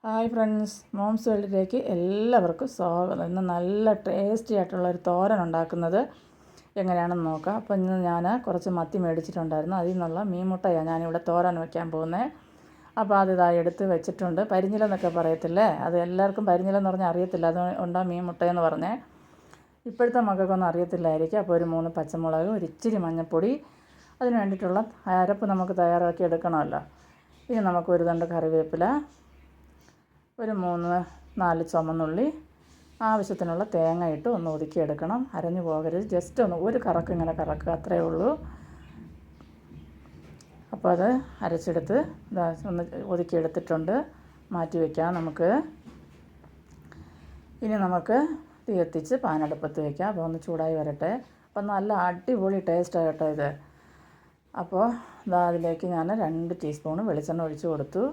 Hi friends, moms വേൾഡിലേക്ക് എല്ലാവർക്കും സ്വാഗതം. ഇന്ന് നല്ല ടേസ്റ്റി ആയിട്ടുള്ളൊരു തോരൻ ഉണ്ടാക്കുന്നത് എങ്ങനെയാണെന്ന് നോക്കാം. അപ്പോൾ ഇന്ന് ഞാൻ കുറച്ച് മത്തി മേടിച്ചിട്ടുണ്ടായിരുന്നു. അതിൽ നിന്നുള്ള മീൻമുട്ടയാണ് ഞാനിവിടെ തോരൻ വയ്ക്കാൻ പോകുന്നത്. അപ്പോൾ അതിതായി എടുത്ത് വെച്ചിട്ടുണ്ട്. പരിഞ്ഞിലെന്നൊക്കെ പറയത്തില്ലേ, അത് എല്ലാവർക്കും പരിഞ്ഞിലെന്ന് പറഞ്ഞാൽ അറിയത്തില്ല. അതുകൊണ്ടാണ് മീൻമുട്ടയെന്ന് പറഞ്ഞേ. ഇപ്പോഴത്തെ മക്കൾക്കൊന്നും അറിയത്തില്ലായിരിക്കും. അപ്പോൾ ഒരു 3 പച്ചമുളക്, ഒരു ഇച്ചിരി മഞ്ഞൾപ്പൊടി, അതിന് വേണ്ടിയിട്ടുള്ള അരപ്പ് നമുക്ക് തയ്യാറാക്കി എടുക്കണമല്ലോ. ഇനി നമുക്ക് ഒരു തണ്ട് കറിവേപ്പില, ഒരു 3-4 ചുമന്നുള്ളി, ആവശ്യത്തിനുള്ള തേങ്ങ ഇട്ട് ഒന്ന് ഒതുക്കിയെടുക്കണം. അരഞ്ഞു പോകരുത്, ജസ്റ്റ് ഒരു കറക്ക് ഇങ്ങനെ കറക്കുക, അത്രയേ ഉള്ളൂ. അപ്പോൾ അത് അരച്ചെടുത്ത് ഒന്ന് ഒതുക്കിയെടുത്തിട്ടുണ്ട്, മാറ്റി വയ്ക്കാം നമുക്ക്. ഇനി നമുക്ക് തീ കത്തിച്ച് പാനടുപ്പത്ത് വയ്ക്കാം. അപ്പോൾ ഒന്ന് ചൂടായി വരട്ടെ. അപ്പോൾ നല്ല അടിപൊളി ടേസ്റ്റാണ് കേട്ടോ ഇത്. അപ്പോൾ അതിലേക്ക് ഞാൻ 2 ടീസ്പൂൺ വെളിച്ചെണ്ണ ഒഴിച്ച് കൊടുത്തു.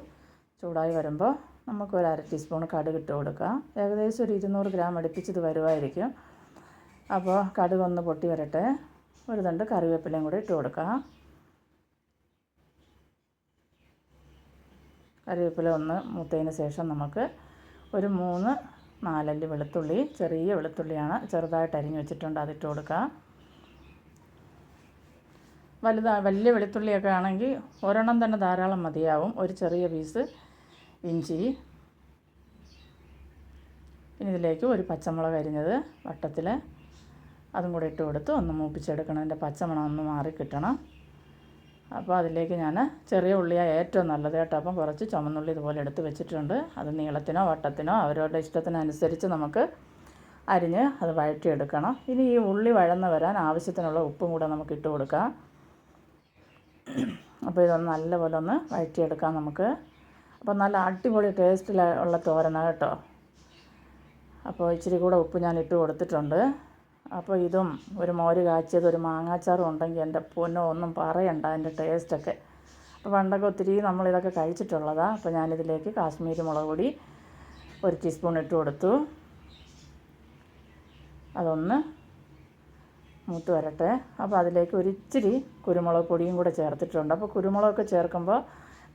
ചൂടായി വരുമ്പോൾ നമുക്കൊരു 1/2 ടീസ്പൂൺ കടുക് ഇട്ട് കൊടുക്കാം. ഏകദേശം ഒരു 200 ഗ്രാം അടുപ്പിച്ചത് വരുമായിരിക്കും. അപ്പോൾ കടുക് ഒന്ന് പൊട്ടി വരട്ടെ. ഒരു തണ്ട് കറിവേപ്പിലയും കൂടി ഇട്ട് കൊടുക്കാം. കറിവേപ്പില ഒന്ന് മൂത്തതിന് ശേഷം നമുക്ക് ഒരു 3-4 അല്ലി വെളുത്തുള്ളി, ചെറിയ വെളുത്തുള്ളിയാണ്, ചെറുതായിട്ട് അരിഞ്ഞ് വെച്ചിട്ടുണ്ട്, അതിട്ട് കൊടുക്കാം. വലിയ വെളുത്തുള്ളിയൊക്കെ ആണെങ്കിൽ ഒരെണ്ണം തന്നെ ധാരാളം മതിയാവും. ഒരു ചെറിയ പീസ് ഇഞ്ചി. ഇനി ഇതിലേക്ക് ഒരു പച്ചമുളക് അരിഞ്ഞത് വട്ടത്തിൽ, അതും കൂടെ ഇട്ട് കൊടുത്ത് ഒന്ന് മൂപ്പിച്ചെടുക്കണം. അതിൻ്റെ പച്ചമണം ഒന്ന് മാറി കിട്ടണം. അപ്പോൾ അതിലേക്ക് ഞാൻ ചെറിയ ഉള്ളിയാണ് ഏറ്റവും നല്ലത് കേട്ടോ. അപ്പം കുറച്ച് ചുമന്നുള്ളി ഇതുപോലെ എടുത്ത് വെച്ചിട്ടുണ്ട്. അത് നീളത്തിനോ വട്ടത്തിനോ അവരവരുടെ ഇഷ്ടത്തിനനുസരിച്ച് നമുക്ക് അരിഞ്ഞ് അത് വഴറ്റിയെടുക്കണം. ഇനി ഈ ഉള്ളി വഴന്ന് വരാൻ ആവശ്യത്തിനുള്ള ഉപ്പും കൂടെ നമുക്ക് ഇട്ട് കൊടുക്കാം. അപ്പോൾ ഇതൊന്ന് നല്ലപോലെ ഒന്ന് വഴറ്റിയെടുക്കാം നമുക്ക്. അപ്പോൾ നല്ല അടിപൊളി ടേസ്റ്റിലുള്ള തോരനാണ് കേട്ടോ. അപ്പോൾ ഇച്ചിരി കൂടെ ഉപ്പ് ഞാൻ ഇട്ട് കൊടുത്തിട്ടുണ്ട്. അപ്പോൾ ഇതും ഒരു മോര് കാച്ചിയത്, ഒരു മാങ്ങാച്ചാറും ഉണ്ടെങ്കിൽ എൻ്റെ പൊന്നോ ഒന്നും പറയണ്ട അതിൻ്റെ ടേസ്റ്റൊക്കെ. അപ്പോൾ പണ്ടൊക്കെ ഒത്തിരി നമ്മളിതൊക്കെ കഴിച്ചിട്ടുള്ളതാണ്. അപ്പോൾ ഞാനിതിലേക്ക് കാശ്മീരി മുളക് പൊടി 1 ടീസ്പൂൺ ഇട്ട് കൊടുത്തു. അതൊന്ന് മൂത്ത് വരട്ടെ. അപ്പോൾ അതിലേക്ക് ഒരിച്ചിരി കുരുമുളക് പൊടിയും കൂടെ ചേർത്തിട്ടുണ്ട്. അപ്പോൾ കുരുമുളകൊക്കെ ചേർക്കുമ്പോൾ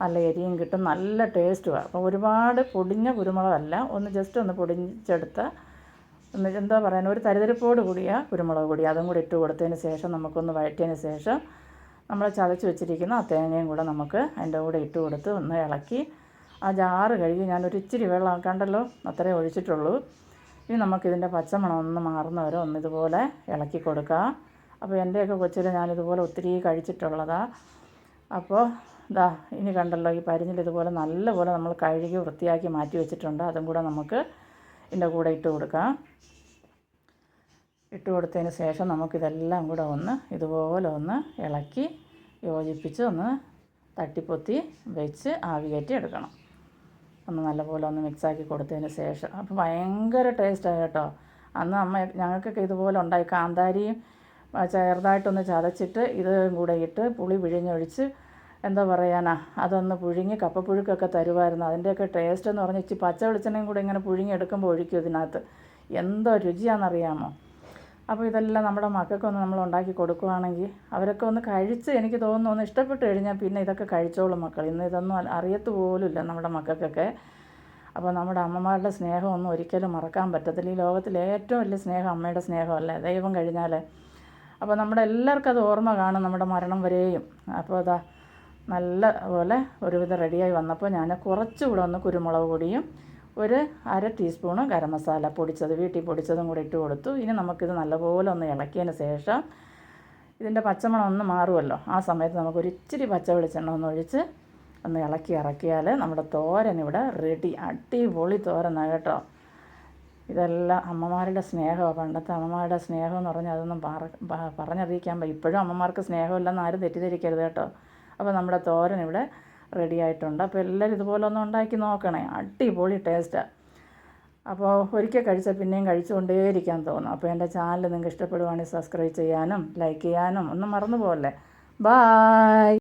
നല്ല എരിയും കിട്ടും, നല്ല ടേസ്റ്റുമാണ്. അപ്പോൾ ഒരുപാട് പൊടിഞ്ഞ കുരുമുളകല്ല, ജസ്റ്റ് ഒന്ന് പൊടിച്ചെടുത്ത എന്താ പറയാൻ, ഒരു തരിതരിപ്പോട് കൂടിയ കുരുമുളക് പൊടി, അതും കൂടി ഇട്ട് കൊടുത്തതിന് ശേഷം നമുക്കൊന്ന് വഴറ്റിയതിന് ശേഷം നമ്മൾ ചതച്ച് വെച്ചിരിക്കുന്ന ആ തേങ്ങയും കൂടെ നമുക്ക് അതിൻ്റെ കൂടെ ഇട്ട് കൊടുത്ത് ഒന്ന് ഇളക്കി ആ ജാറ് കഴുകി ഞാനൊരു ഇച്ചിരി വെള്ളം കണ്ടല്ലോ അത്രേ ഒഴിച്ചിട്ടുള്ളൂ. ഇനി നമുക്കിതിൻ്റെ പച്ചമണം ഒന്ന് മാറുന്നവരെ ഒന്നിതുപോലെ ഇളക്കി കൊടുക്കാം. അപ്പോൾ എൻ്റെയൊക്കെ കൊച്ചിൽ ഞാനിതുപോലെ ഒത്തിരി കഴിച്ചിട്ടുള്ളതാണ്. അപ്പോൾ ഇനി കണ്ടല്ലോ, ഈ പരിഞ്ഞിൽ ഇതുപോലെ നല്ലപോലെ നമ്മൾ കഴുകി വൃത്തിയാക്കി മാറ്റി വെച്ചിട്ടുണ്ട്. അതും കൂടെ നമുക്ക് ഇതിൻ്റെ കൂടെ ഇട്ട് കൊടുക്കാം. ഇട്ട് കൊടുത്തതിന് ശേഷം നമുക്കിതെല്ലാം കൂടെ ഇതുപോലെ ഒന്ന് ഇളക്കി യോജിപ്പിച്ച് ഒന്ന് തട്ടിപ്പൊത്തി വെച്ച് ആവി കയറ്റി എടുക്കണം. ഒന്ന് നല്ലപോലെ ഒന്ന് മിക്സാക്കി കൊടുത്തതിന് ശേഷം, അപ്പോൾ ഭയങ്കര ടേസ്റ്റാണ് കേട്ടോ. അന്ന് അമ്മ ഞങ്ങൾക്കൊക്കെ ഇതുപോലെ ഉണ്ടായി. കാന്താരിയും ചെറുതായിട്ടൊന്ന് ചതച്ചിട്ട് ഇതും കൂടെ ഇട്ട് പുളി പിഴിഞ്ഞൊഴിച്ച് എന്താ പറയാനാ, അതൊന്ന് പുഴുങ്ങി കപ്പപ്പുഴുക്കൊക്കെ തരുമായിരുന്നു. അതിൻ്റെയൊക്കെ ടേസ്റ്റ് എന്ന് പറഞ്ഞാൽ ഇച്ചിരി പച്ച വെളിച്ചെണ്ണയും കൂടെ ഇങ്ങനെ പുഴുങ്ങി എടുക്കുമ്പോൾ ഒഴിക്കും ഇതിനകത്ത്. എന്തോ രുചിയാണെന്നറിയാമോ. അപ്പോൾ ഇതെല്ലാം നമ്മുടെ മക്കൾക്കൊന്ന് നമ്മൾ ഉണ്ടാക്കി കൊടുക്കുകയാണെങ്കിൽ അവരൊക്കെ ഒന്ന് കഴിച്ച്, എനിക്ക് തോന്നുന്നു ഒന്ന് ഇഷ്ടപ്പെട്ട് കഴിഞ്ഞാൽ പിന്നെ ഇതൊക്കെ കഴിച്ചോളും മക്കൾ. ഇന്ന് ഇതൊന്നും അറിയത്ത് പോലുമില്ല നമ്മുടെ മക്കൾക്കൊക്കെ. അപ്പോൾ നമ്മുടെ അമ്മമാരുടെ സ്നേഹമൊന്നും ഒരിക്കലും മറക്കാൻ പറ്റത്തില്ല. ഈ ലോകത്തിലെ ഏറ്റവും വലിയ സ്നേഹം അമ്മയുടെ സ്നേഹമല്ലേ, ദൈവം കഴിഞ്ഞാൽ. അപ്പോൾ നമ്മുടെ എല്ലാവർക്കും അത് ഓർമ്മ കാണും നമ്മുടെ മരണം വരെയും. അപ്പോൾ നല്ല പോലെ ഒരുവിധം റെഡിയായി വന്നപ്പോൾ ഞാൻ കുറച്ചുകൂടെ കുരുമുളക് പൊടിയും 1/2 ടീസ്പൂണ് ഗരം മസാല പൊടിച്ചത്, വീട്ടിൽ പൊടിച്ചതും കൂടി ഇട്ട് കൊടുത്തു. ഇനി നമുക്കിത് നല്ലപോലെ ഒന്ന് ഇളക്കിയതിന് ശേഷം ഇതിൻ്റെ പച്ചമണം ഒന്ന് മാറുമല്ലോ, ആ സമയത്ത് നമുക്കൊരിച്ചിരി പച്ച വെളിച്ചെണ്ണ ഒഴിച്ച് ഒന്ന് ഇളക്കി ഇറക്കിയാൽ നമ്മുടെ തോരൻ ഇവിടെ റെഡി. അടിപൊളി തോരനാണ് കേട്ടോ. ഇതെല്ലാം അമ്മമാരുടെ സ്നേഹമാണ്. പണ്ടത്തെ അമ്മമാരുടെ സ്നേഹം എന്ന് പറഞ്ഞാൽ അതൊന്നും പറഞ്ഞറിയിക്കാൻ പറ്റും. ഇപ്പോഴും അമ്മമാർക്ക് സ്നേഹമില്ലെന്ന് ആരും തെറ്റിദ്ധരിക്കരുത് കേട്ടോ. അപ്പോൾ നമ്മുടെ തോരൻ ഇവിടെ റെഡി ആയിട്ടുണ്ട്. അപ്പോൾ എല്ലാവരും ഇതുപോലെ ഒന്ന് ഉണ്ടാക്കി നോക്കണേ, അടിപൊളി ടേസ്റ്റാണ്. അപ്പോൾ ഒരിക്കൽ കഴിച്ചാൽ പിന്നെയും കഴിച്ചുകൊണ്ടേയിരിക്കാൻ തോന്നും. അപ്പോൾ എൻ്റെ ചാനൽ നിങ്ങൾക്ക് ഇഷ്ടപ്പെടുവാണെങ്കിൽ സബ്സ്ക്രൈബ് ചെയ്യാനും ലൈക്ക് ചെയ്യാനും ഒന്നും മറന്നു പോകല്ലേ. ബായ്.